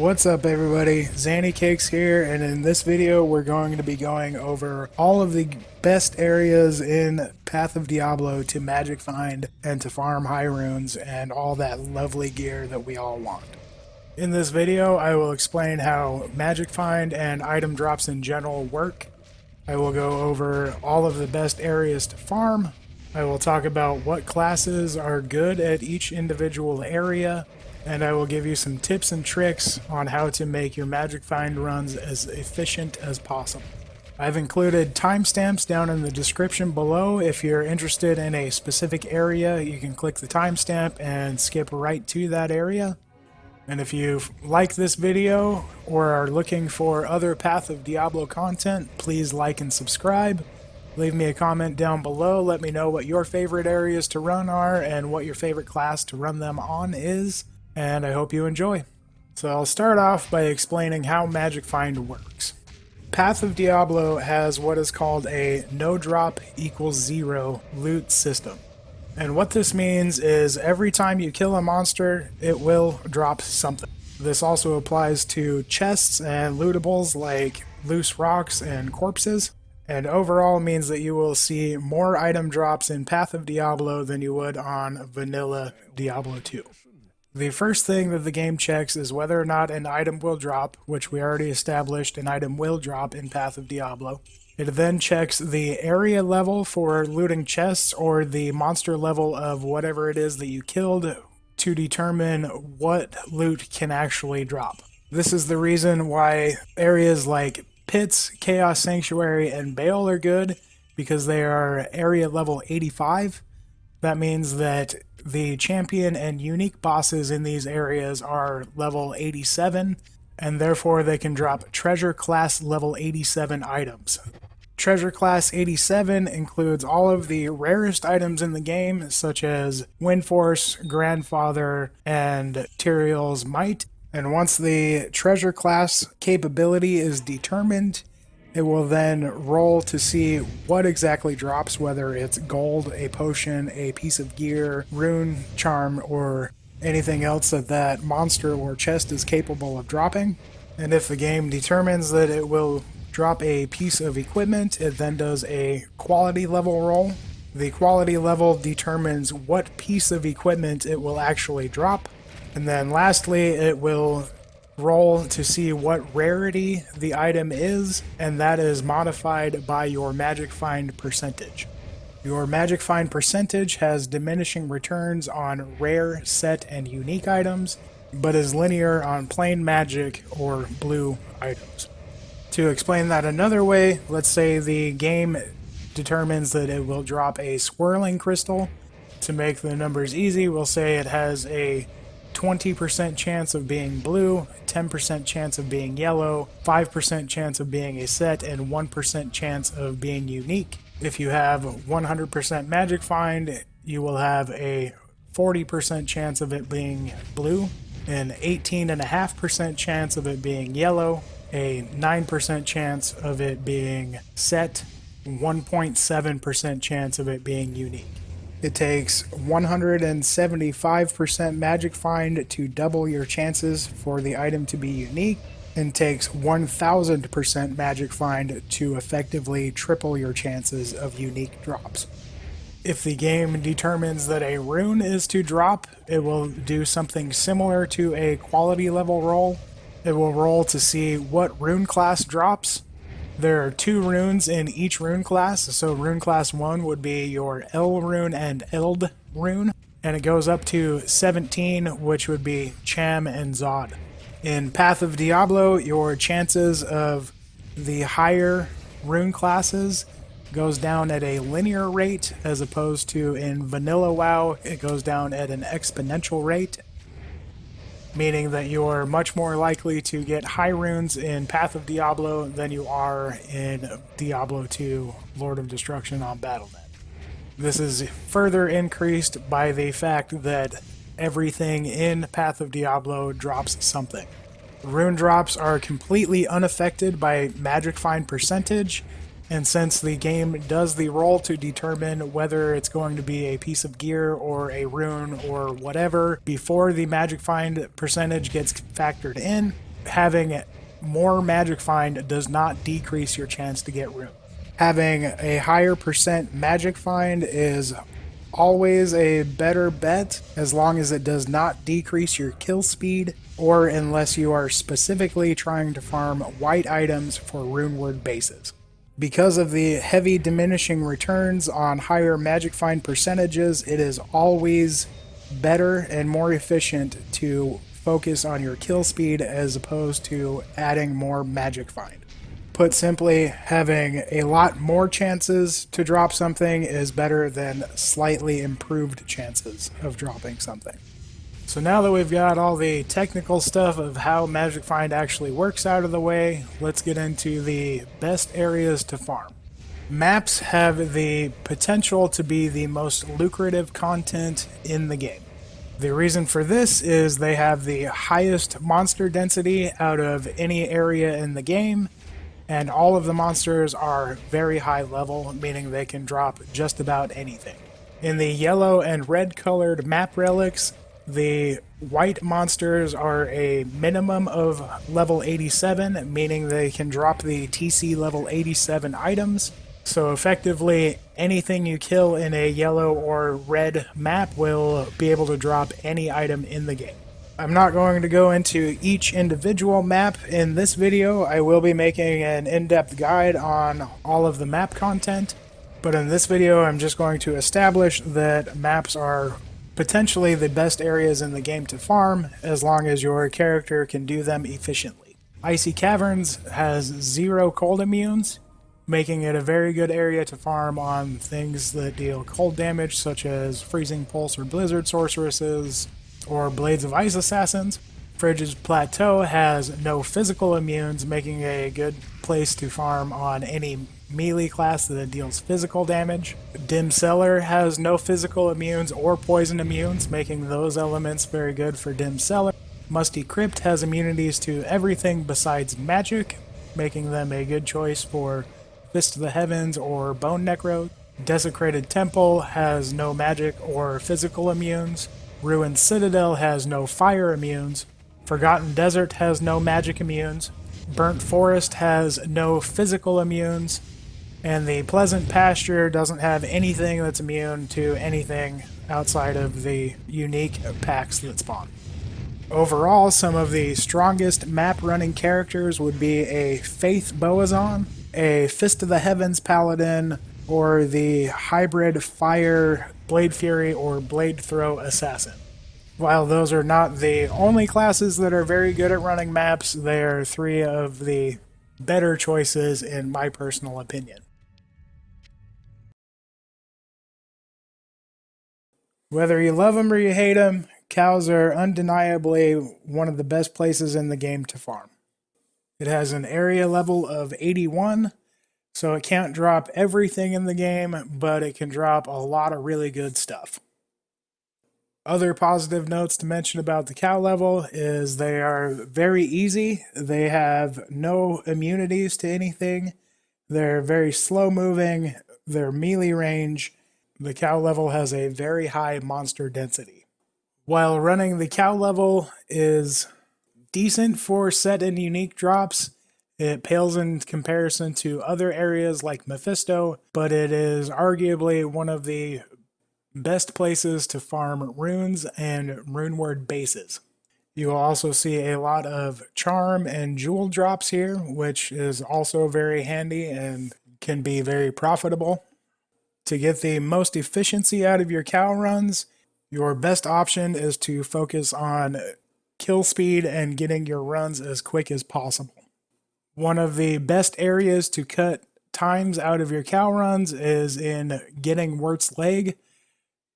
What's up everybody, Zanny Cakes here, and in this video we're going to be going over all of the best areas in Path of Diablo to magic find and to farm high runes and all that lovely gear that we all want. In this video I will explain how magic find and item drops in general work. I will go over all of the best areas to farm. I will talk about what classes are good at each individual area, and I will give you some tips and tricks on how to make your magic find runs as efficient as possible. I've included timestamps down in the description below. If you're interested in a specific area, you can click the timestamp and skip right to that area. And if you like this video or are looking for other Path of Diablo content, please like and subscribe. Leave me a comment down below. Let me know what your favorite areas to run are and what your favorite class to run them on is. And I hope you enjoy. So I'll start off by explaining how Magic Find works. Path of Diablo has what is called a no drop equals zero loot system. And what this means is every time you kill a monster, it will drop something. This also applies to chests and lootables like loose rocks and corpses. And overall means that you will see more item drops in Path of Diablo than you would on vanilla Diablo 2. The first thing that the game checks is whether or not an item will drop, which we already established an item will drop in Path of Diablo. It then checks the area level for looting chests or the monster level of whatever it is that you killed to determine what loot can actually drop. This is the reason why areas like Pits, Chaos Sanctuary, and Bale are good, because they are area level 85. That means that the champion and unique bosses in these areas are level 87, and therefore they can drop treasure class level 87 items. Treasure class 87 includes all of the rarest items in the game, such as Windforce, Grandfather, and Tyrael's Might. And once the treasure class capability is determined, it will then roll to see what exactly drops, whether it's gold, a potion, a piece of gear, rune, charm, or anything else that that monster or chest is capable of dropping. And if the game determines that it will drop a piece of equipment, it then does a quality level roll. The quality level determines what piece of equipment it will actually drop. And then lastly, it will roll to see what rarity the item is, and that is modified by your magic find percentage. Your magic find percentage has diminishing returns on rare, set, and unique items, but is linear on plain magic or blue items. To explain that another way, let's say the game determines that it will drop a swirling crystal. To make the numbers easy, we'll say it has a 20% chance of being blue, 10% chance of being yellow, 5% chance of being a set, and 1% chance of being unique. If you have 100% magic find, you will have a 40% chance of it being blue, an 18.5% chance of it being yellow, a 9% chance of it being set, 1.7% chance of it being unique. It takes 175% magic find to double your chances for the item to be unique, and takes 1000% magic find to effectively triple your chances of unique drops. If the game determines that a rune is to drop, it will do something similar to a quality level roll. It will roll to see what rune class drops. There are 2 runes in each rune class, so rune class 1 would be your L rune and Eld rune, and it goes up to 17, which would be Cham and Zod. In Path of Diablo, your chances of the higher rune classes goes down at a linear rate, as opposed to in vanilla WoW, it goes down at an exponential rate, meaning that you're much more likely to get high runes in Path of Diablo than you are in Diablo 2 Lord of Destruction on Battle.net. This is further increased by the fact that everything in Path of Diablo drops something. Rune drops are completely unaffected by magic find percentage, And since the game does the roll to determine whether it's going to be a piece of gear or a rune or whatever before the magic find percentage gets factored in, having more magic find does not decrease your chance to get runes. Having a higher percent magic find is always a better bet as long as it does not decrease your kill speed, or unless you are specifically trying to farm white items for runeward bases. Because of the heavy diminishing returns on higher magic find percentages, it is always better and more efficient to focus on your kill speed as opposed to adding more magic find. Put simply, having a lot more chances to drop something is better than slightly improved chances of dropping something. So now that we've got all the technical stuff of how Magic Find actually works out of the way, let's get into the best areas to farm. Maps have the potential to be the most lucrative content in the game. The reason for this is they have the highest monster density out of any area in the game, and all of the monsters are very high level, meaning they can drop just about anything. In the yellow and red colored map relics, the white monsters are a minimum of level 87, meaning they can drop the TC level 87 items. So effectively, anything you kill in a yellow or red map will be able to drop any item in the game. I'm not going to go into each individual map in this video. I will be making an in-depth guide on all of the map content, but in this video I'm just going to establish that maps are potentially the best areas in the game to farm, as long as your character can do them efficiently. Icy Caverns has 0 cold immunes, making it a very good area to farm on things that deal cold damage, such as Freezing Pulse or Blizzard Sorceresses, or Blades of Ice Assassins. Frigid Plateau has no physical immunes, making it a good place to farm on any melee class that deals physical damage. Dim Cellar has no physical immunes or poison immunes, making those elements very good for Dim Cellar. Musty Crypt has immunities to everything besides magic, making them a good choice for Fist of the Heavens or Bone Necro. Desecrated Temple has no magic or physical immunes. Ruined Citadel has no fire immunes. Forgotten Desert has no magic immunes. Burnt Forest has no physical immunes. And the Pleasant Pasture doesn't have anything that's immune to anything outside of the unique packs that spawn. Overall, some of the strongest map running characters would be a Faith Boazon, a Fist of the Heavens Paladin, or the hybrid Fire Blade Fury or Blade Throw Assassin. While those are not the only classes that are very good at running maps, they are 3 of the better choices in my personal opinion. Whether you love them or you hate them, cows are undeniably one of the best places in the game to farm. It has an area level of 81, so it can't drop everything in the game, but it can drop a lot of really good stuff. Other positive notes to mention about the cow level is they are very easy. They have no immunities to anything. They're very slow moving. They're melee range. The cow level has a very high monster density. While running the cow level is decent for set and unique drops, it pales in comparison to other areas like Mephisto, but it is arguably one of the best places to farm runes and runeward bases. You will also see a lot of charm and jewel drops here, which is also very handy and can be very profitable. To get the most efficiency out of your cow runs, your best option is to focus on kill speed and getting your runs as quick as possible. One of the best areas to cut times out of your cow runs is in getting Wirt's Leg.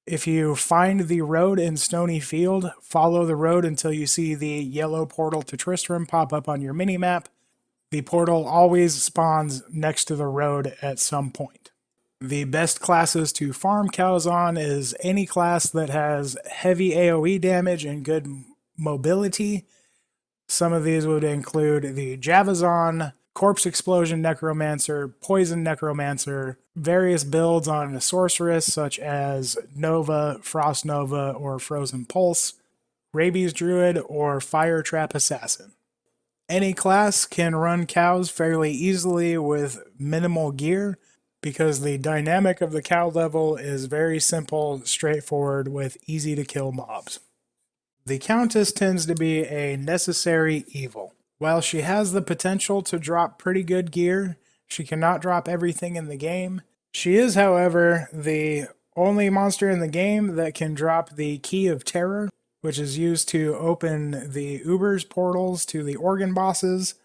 If you find the road in Stony Field, follow the road until you see the yellow portal to Tristram pop up on your minimap. The portal always spawns next to the road at some point. The best classes to farm cows on is any class that has heavy AoE damage and good mobility. Some of these would include the Javazon, Corpse Explosion Necromancer, Poison Necromancer, various builds on a Sorceress such as Nova, Frost Nova, or Frozen Pulse, Rabies Druid, or Fire Trap Assassin. Any class can run cows fairly easily with minimal gear because the dynamic of the cow level is very simple, straightforward, with easy to kill mobs. The Countess tends to be a necessary evil. While she has the potential to drop pretty good gear, she cannot drop everything in the game. She is, however, the only monster in the game that can drop the Key of Terror, which is used to open the Uber's portals to the organ bosses,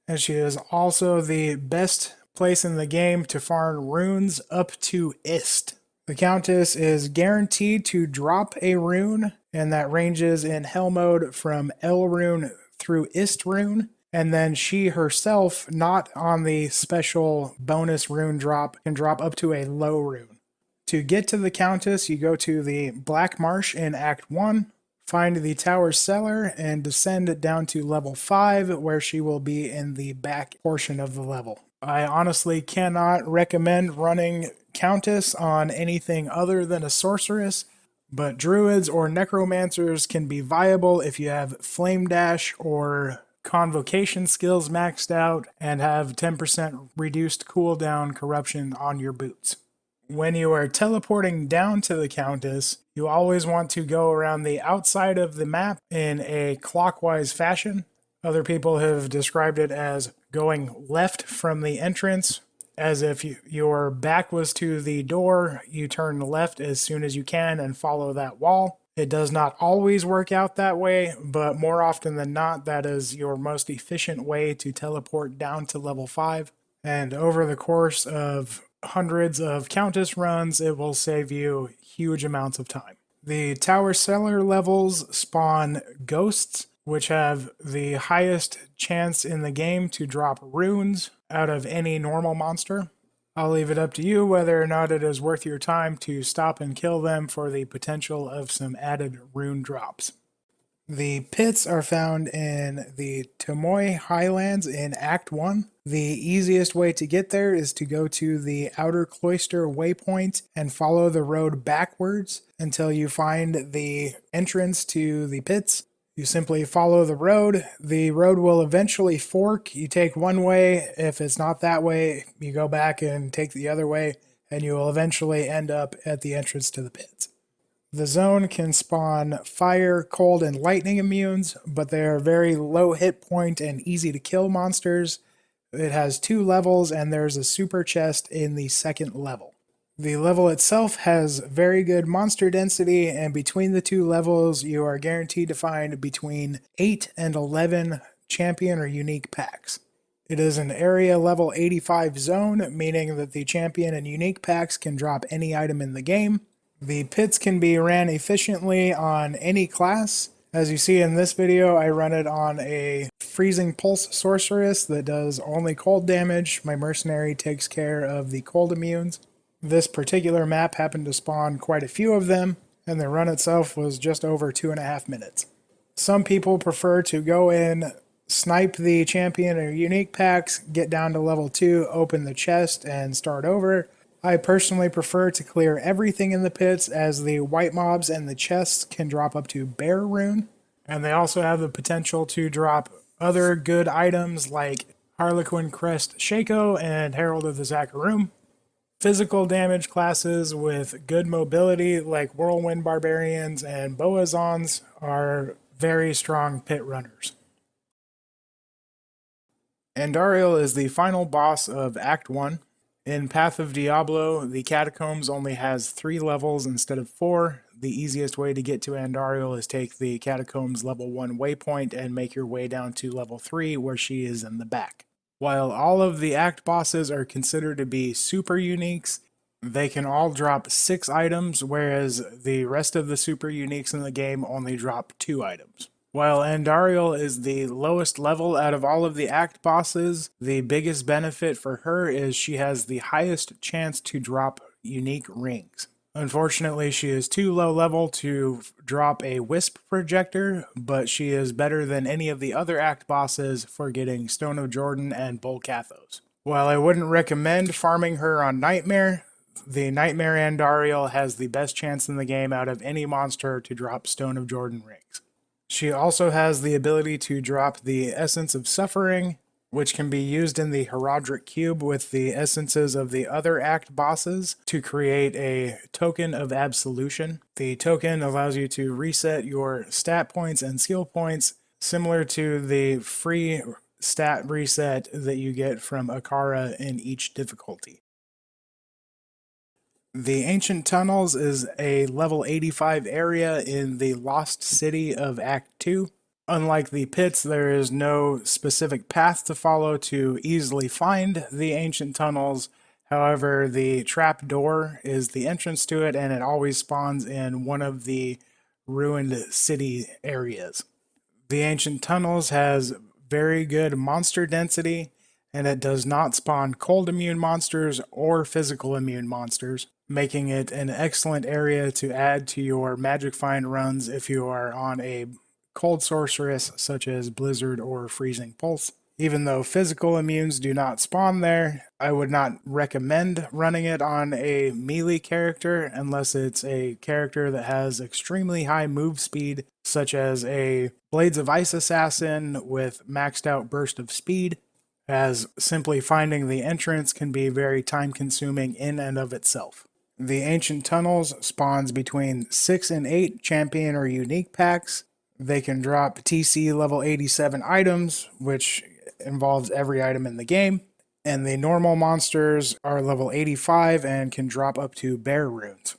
and she is also the best place in the game to farm runes up to Ist. The Countess is guaranteed to drop a rune, and that ranges in Hell mode from L rune through Ist rune, and then she herself, not on the special bonus rune drop, can drop up to a low rune. To get to the Countess, you go to the Black Marsh in Act 1, find the tower cellar, and descend down to level 5, where she will be in the back portion of the level. I honestly cannot recommend running Countess on anything other than a sorceress, but druids or necromancers can be viable if you have flame dash or convocation skills maxed out and have 10% reduced cooldown corruption on your boots. When you are teleporting down to the Countess, you always want to go around the outside of the map in a clockwise fashion. Other people have described it as going left from the entrance, as if your back was to the door, you turn left as soon as you can and follow that wall. It does not always work out that way, but more often than not, that is your most efficient way to teleport down to level 5. And over the course of hundreds of Countess runs, it will save you huge amounts of time. The tower cellar levels spawn ghosts, which have the highest chance in the game to drop runes out of any normal monster. I'll leave it up to you whether or not it is worth your time to stop and kill them for the potential of some added rune drops. The pits are found in the Tomoy Highlands in Act 1. The easiest way to get there is to go to the Outer Cloister waypoint and follow the road backwards until you find the entrance to the pits. You simply follow the road. The road will eventually fork. You take one way. If it's not that way, you go back and take the other way, and you will eventually end up at the entrance to the pits. The zone can spawn fire, cold, and lightning immunes, but they are very low hit point and easy to kill monsters. It has 2 levels, and there's a super chest in the 2nd level. The level itself has very good monster density, and between the 2 levels, you are guaranteed to find between 8 and 11 champion or unique packs. It is an area level 85 zone, meaning that the champion and unique packs can drop any item in the game. The pits can be ran efficiently on any class. As you see in this video, I run it on a Freezing Pulse Sorceress that does only cold damage. My mercenary takes care of the cold immunes. This particular map happened to spawn quite a few of them, and the run itself was just over 2.5 minutes. Some people prefer to go in, snipe the champion or unique packs, get down to level 2, open the chest, and start over. I personally prefer to clear everything in the pits, as the white mobs and the chests can drop up to Bear Rune, and they also have the potential to drop other good items like Harlequin Crest Shako and Herald of the Zakarum. Physical damage classes with good mobility like Whirlwind Barbarians and Boazons are very strong pit runners. Andariel is the final boss of Act 1. In Path of Diablo, the Catacombs only has 3 levels instead of 4. The easiest way to get to Andariel is take the Catacombs level 1 waypoint and make your way down to level 3 where she is in the back. While all of the Act bosses are considered to be super uniques, they can all drop 6 items, whereas the rest of the super uniques in the game only drop 2 items. While Andariel is the lowest level out of all of the Act bosses, the biggest benefit for her is she has the highest chance to drop unique rings. Unfortunately, she is too low level to drop a Wisp projector, but she is better than any of the other Act bosses for getting Stone of Jordan and Bolcathos. While I wouldn't recommend farming her on Nightmare, the Nightmare Andariel has the best chance in the game out of any monster to drop Stone of Jordan rings. She also has the ability to drop the Essence of Suffering, which can be used in the Herodric Cube with the essences of the other act bosses to create a token of absolution. The token allows you to reset your stat points and skill points, similar to the free stat reset that you get from Akara in each difficulty. The Ancient Tunnels is a level 85 area in the Lost City of Act 2. Unlike the pits, there is no specific path to follow to easily find the Ancient Tunnels. However, the trap door is the entrance to it, and it always spawns in one of the ruined city areas. The Ancient Tunnels has very good monster density, and it does not spawn cold immune monsters or physical immune monsters, making it an excellent area to add to your Magic Find runs if you are on a cold sorceress such as Blizzard or Freezing Pulse. Even though physical immunes do not spawn there, I would not recommend running it on a melee character unless it's a character that has extremely high move speed, such as a Blades of Ice assassin with maxed out burst of speed, as simply finding the entrance can be very time consuming in and of itself. The Ancient Tunnels spawns between 6 and 8 champion or unique packs. They can drop TC level 87 items, which involves every item in the game. And the normal monsters are level 85 and can drop up to bear runes.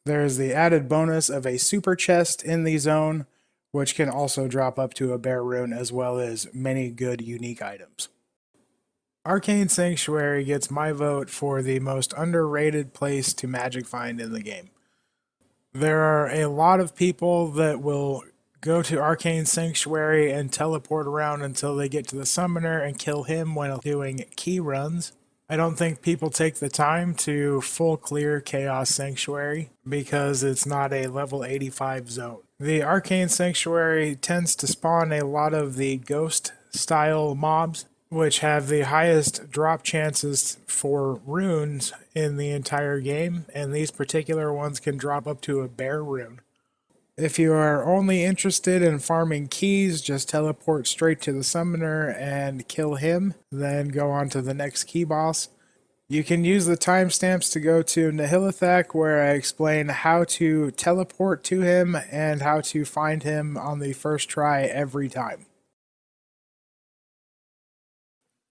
There is the added bonus of a super chest in the zone, which can also drop up to a bear rune, as well as many good unique items. Arcane Sanctuary gets my vote for the most underrated place to Magic Find in the game. There are a lot of people that will go to Arcane Sanctuary and teleport around until they get to the summoner and kill him while doing key runs. I don't think people take the time to full clear Chaos Sanctuary because it's not a level 85 zone. The Arcane Sanctuary tends to spawn a lot of the ghost style mobs, which have the highest drop chances for runes in the entire game, and these particular ones can drop up to a bear rune. If you are only interested in farming keys, just teleport straight to the summoner and kill him, then go on to the next key boss. You can use the timestamps to go to Nihilithak, where I explain how to teleport to him and how to find him on the first try every time.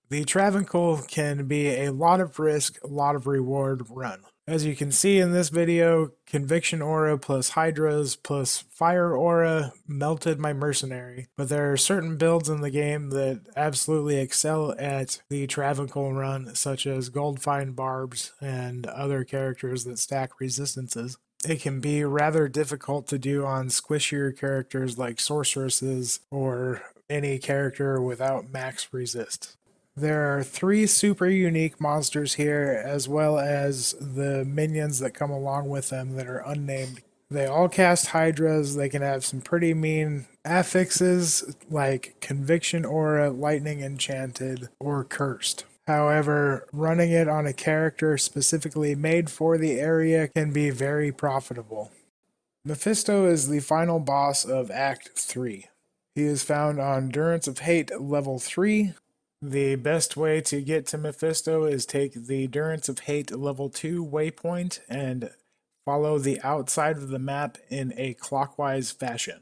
The Travincal can be a lot of risk, a lot of reward run. As you can see in this video, Conviction Aura plus Hydras plus Fire Aura melted my Mercenary, but there are certain builds in the game that absolutely excel at the Travincal run, such as Goldfind barbs and other characters that stack resistances. It can be rather difficult to do on squishier characters like sorceresses or any character without max resist. There are 3 super unique monsters here, as well as the minions that come along with them that are unnamed. They all cast Hydras. They can have some pretty mean affixes like Conviction Aura, Lightning Enchanted, or Cursed. However, running it on a character specifically made for the area can be very profitable. Mephisto is the final boss of Act 3. He is found on Endurance of Hate level 3. The best way to get to Mephisto is take the Endurance of Hate level 2 waypoint and follow the outside of the map in a clockwise fashion.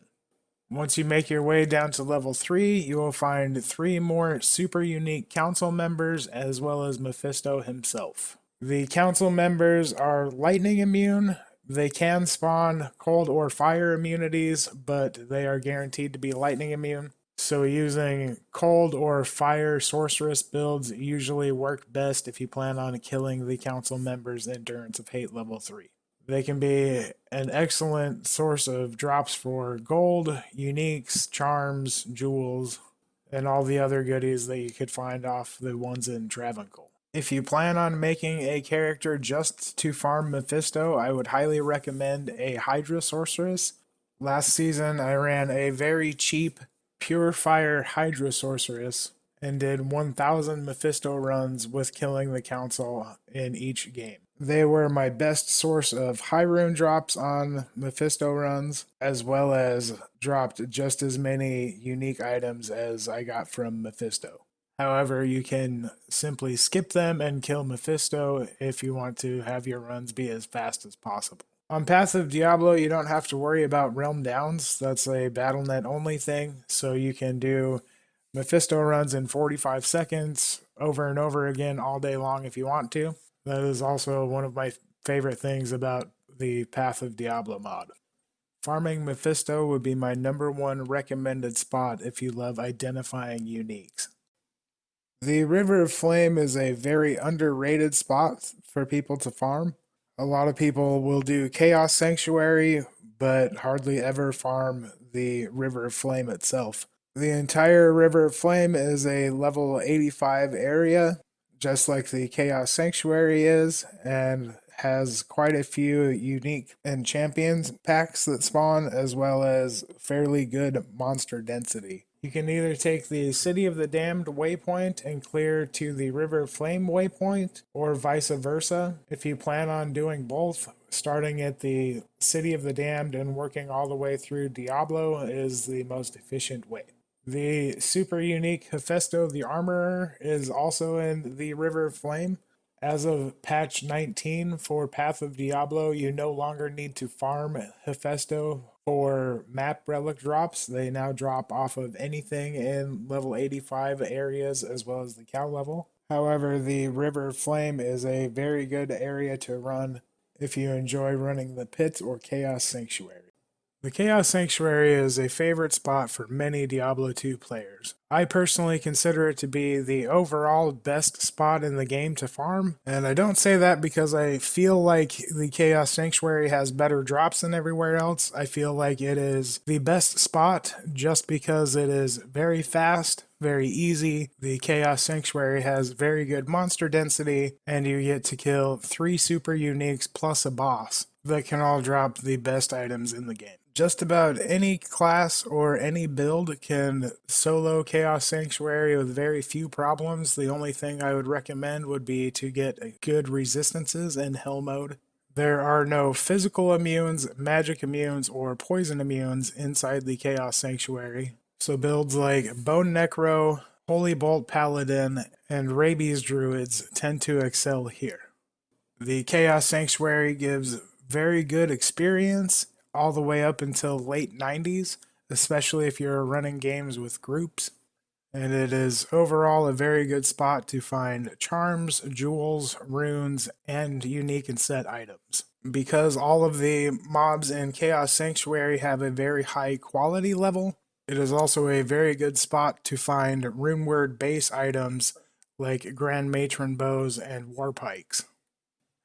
Once you make your way down to level 3, you will find 3 more super unique council members as well as Mephisto himself. The council members are lightning immune. They can spawn cold or fire immunities, but they are guaranteed to be lightning immune. So using cold or fire sorceress builds usually work best if you plan on killing the council members in Endurance of Hate level 3. They can be an excellent source of drops for gold, uniques, charms, jewels, and all the other goodies that you could find off the ones in Travincal. If you plan on making a character just to farm Mephisto, I would highly recommend a Hydra Sorceress. Last season I ran a very cheap Pure Fire Hydra Sorceress and did 1,000 Mephisto runs with killing the council in each game. They were my best source of high rune drops on Mephisto runs, as well as dropped just as many unique items as I got from Mephisto. However, you can simply skip them and kill Mephisto if you want to have your runs be as fast as possible. On Path of Diablo, you don't have to worry about Realm Downs. That's a BattleNet only thing, so you can do Mephisto runs in 45 seconds over and over again all day long if you want to. That is also one of my favorite things about the Path of Diablo mod. Farming Mephisto would be my #1 recommended spot if you love identifying uniques. The River of Flame is a very underrated spot for people to farm. A lot of people will do Chaos Sanctuary, but hardly ever farm the River of Flame itself. The entire River of Flame is a level 85 area, just like the Chaos Sanctuary is, and has quite a few unique and champions packs that spawn, as well as fairly good monster density. You can either take the City of the Damned waypoint and clear to the River of Flame waypoint, or vice versa. If you plan on doing both, starting at the City of the Damned and working all the way through Diablo is the most efficient way. The super unique Mephisto the Armorer is also in the River of Flame. As of patch 19 for Path of Diablo, you no longer need to farm Mephisto for map relic drops. They now drop off of anything in level 85 areas as well as the cow level. However, the River of Flame is a very good area to run if you enjoy running the Pit or Chaos Sanctuary. The Chaos Sanctuary is a favorite spot for many Diablo 2 players. I personally consider it to be the overall best spot in the game to farm, and I don't say that because I feel like the Chaos Sanctuary has better drops than everywhere else. I feel like it is the best spot just because it is very fast, very easy. The Chaos Sanctuary has very good monster density, and you get to kill 3 super uniques plus a boss that can all drop the best items in the game. Just about any class or any build can solo Chaos Sanctuary with very few problems. The only thing I would recommend would be to get good resistances in Hell mode. There are no physical immunes, magic immunes, or poison immunes inside the Chaos Sanctuary. So builds like Bone Necro, Holy Bolt Paladin, and Rabies Druids tend to excel here. The Chaos Sanctuary gives very good experience all the way up until late 90s, especially if you're running games with groups. And it is overall a very good spot to find charms, jewels, runes, and unique and set items. Because all of the mobs in Chaos Sanctuary have a very high quality level, it is also a very good spot to find runeword base items like Grand Matron bows and war pikes.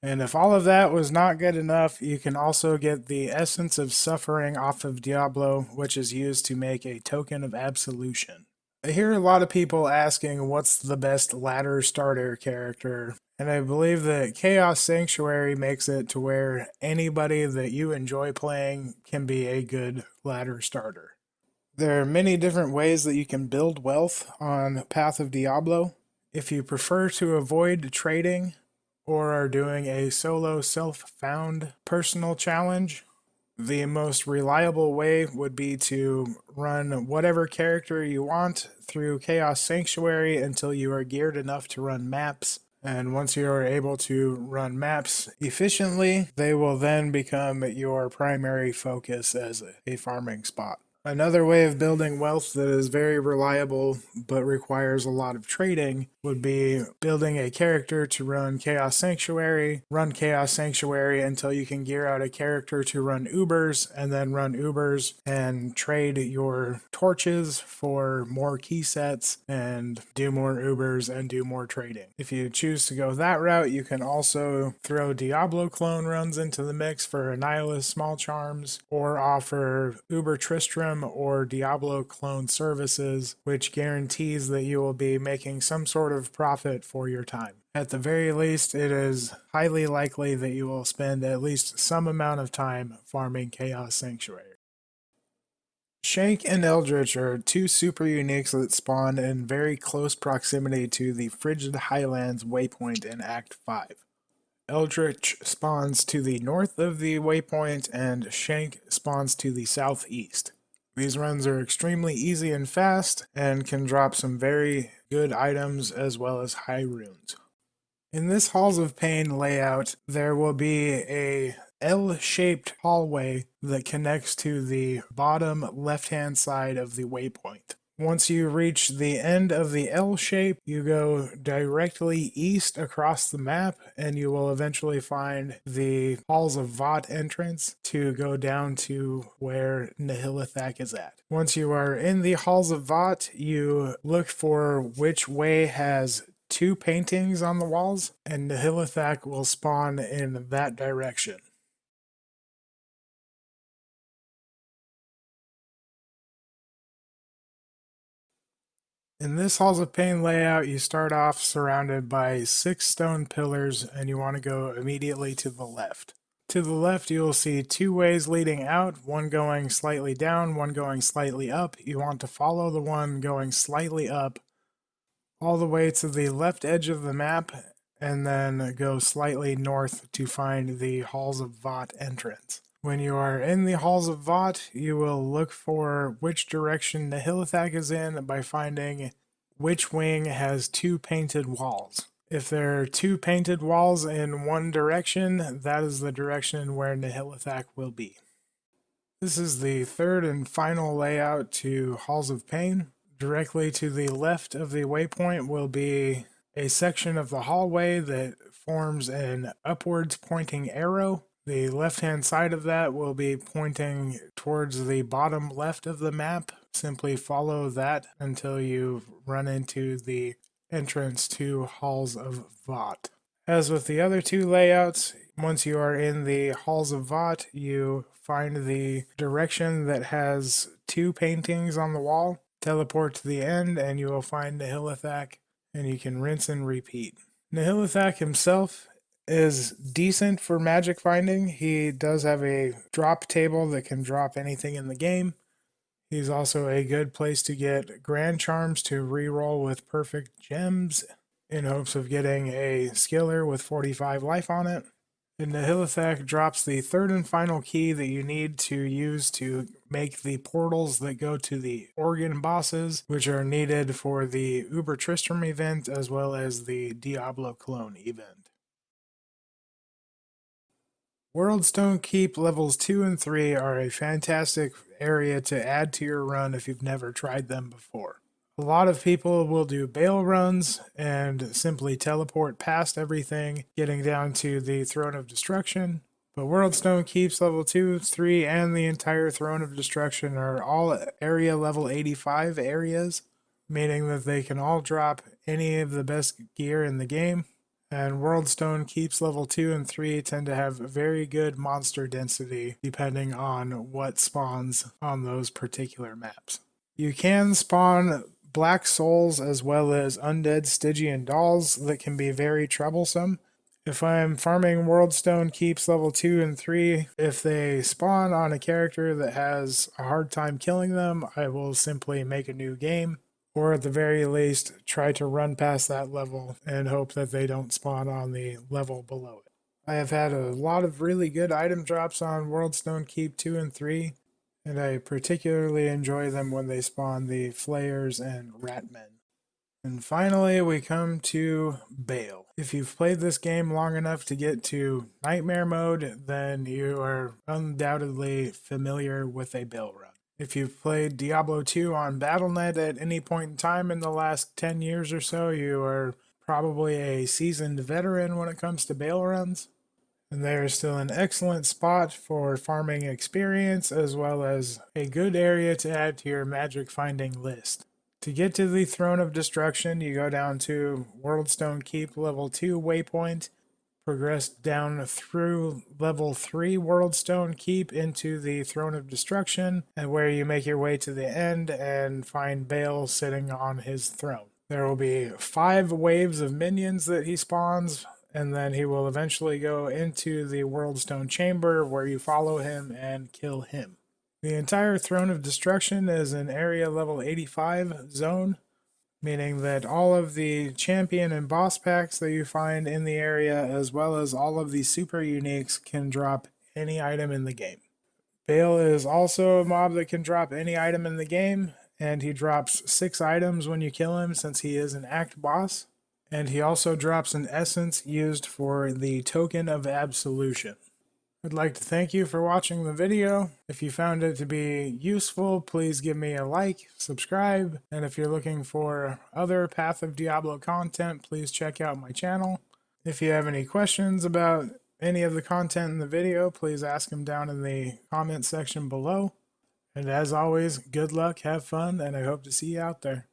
And if all of that was not good enough, you can also get the Essence of Suffering off of Diablo, which is used to make a token of absolution. I hear a lot of people asking what's the best ladder starter character, and I believe that Chaos Sanctuary makes it to where anybody that you enjoy playing can be a good ladder starter. There are many different ways that you can build wealth on Path of Diablo. If you prefer to avoid trading, or are doing a solo self-found personal challenge, the most reliable way would be to run whatever character you want through Chaos Sanctuary until you are geared enough to run maps. And once you are able to run maps efficiently, they will then become your primary focus as a farming spot. Another way of building wealth that is very reliable but requires a lot of trading would be building a character to run Chaos Sanctuary until you can gear out a character to run Ubers, and then run Ubers and trade your torches for more key sets and do more Ubers and do more trading. If you choose to go that route, you can also throw Diablo clone runs into the mix for Nihilithak small charms, or offer Uber Tristram or Diablo clone services, which guarantees that you will be making some sort of profit for your time. At the very least, it is highly likely that you will spend at least some amount of time farming Chaos Sanctuary. Shenk and Eldritch are 2 super uniques that spawn in very close proximity to the Frigid Highlands waypoint in Act 5. Eldritch spawns to the north of the waypoint, and Shenk spawns to the southeast. These runs are extremely easy and fast, and can drop some very good items as well as high runes. In this Halls of Pain layout, there will be a L-shaped hallway that connects to the bottom left-hand side of the waypoint. Once you reach the end of the L shape, you go directly east across the map, and you will eventually find the Halls of Vaught entrance to go down to where Nihilithak is at. Once you are in the Halls of Vaught, you look for which way has 2 paintings on the walls, and Nihilithak will spawn in that direction. In this Halls of Pain layout, you start off surrounded by 6 stone pillars, and you want to go immediately to the left. To the left, you will see 2 ways leading out, one going slightly down, one going slightly up. You want to follow the one going slightly up all the way to the left edge of the map, and then go slightly north to find the Halls of Vaught entrance. When you are in the Halls of Vaught, you will look for which direction Nihilithak is in by finding which wing has 2 painted walls. If there are 2 painted walls in one direction, that is the direction where Nihilithak will be. This is the third and final layout to Halls of Pain. Directly to the left of the waypoint will be a section of the hallway that forms an upwards pointing arrow. The left-hand side of that will be pointing towards the bottom left of the map. Simply follow that until you run into the entrance to Halls of Vaught. As with the other 2 layouts, once you are in the Halls of Vaught, you find the direction that has 2 paintings on the wall. Teleport to the end and you will find Nihilithak, and you can rinse and repeat. Nihilithak himself is decent for magic finding. He does have a drop table that can drop anything in the game. He's also a good place to get grand charms to reroll with perfect gems in hopes of getting a skiller with 45 life on it. And Nihilithak drops the third and final key that you need to use to make the portals that go to the organ bosses, which are needed for the Uber Tristram event as well as the Diablo clone event. Worldstone Keep levels 2 and 3 are a fantastic area to add to your run if you've never tried them before. A lot of people will do Bale runs and simply teleport past everything, getting down to the Throne of Destruction. But Worldstone Keeps level 2, 3, and the entire Throne of Destruction are all area level 85 areas, meaning that they can all drop any of the best gear in the game. And Worldstone Keeps level 2 and 3 tend to have very good monster density depending on what spawns on those particular maps. You can spawn black souls as well as undead Stygian dolls that can be very troublesome. If I'm farming Worldstone Keeps level 2 and 3, if they spawn on a character that has a hard time killing them, I will simply make a new game, or at the very least try to run past that level and hope that they don't spawn on the level below it. I have had a lot of really good item drops on Worldstone Keep 2 and 3, and I particularly enjoy them when they spawn the Flayers and Ratmen. And finally, we come to Bale. If you've played this game long enough to get to Nightmare mode, then you are undoubtedly familiar with a Bale run. If you've played Diablo 2 on Battle.net at any point in time in the last 10 years or so, you are probably a seasoned veteran when it comes to Bale runs. And they are still an excellent spot for farming experience, as well as a good area to add to your magic finding list. To get to the Throne of Destruction, you go down to Worldstone Keep level 2 waypoint, progress down through level 3 Worldstone Keep into the Throne of Destruction, and where you make your way to the end and find Bale sitting on his throne. There will be 5 waves of minions that he spawns, and then he will eventually go into the Worldstone Chamber where you follow him and kill him. The entire Throne of Destruction is an area level 85 zone. meaning that all of the champion and boss packs that you find in the area, as well as all of the super uniques, can drop any item in the game. Bale is also a mob that can drop any item in the game, and he drops 6 items when you kill him since he is an act boss. And he also drops an essence used for the token of absolution. I'd like to thank you for watching the video. If you found it to be useful, please give me a like, subscribe, and if you're looking for other Path of Diablo content, please check out my channel. If you have any questions about any of the content in the video, please ask them down in the comment section below. And as always, good luck, have fun, and I hope to see you out there.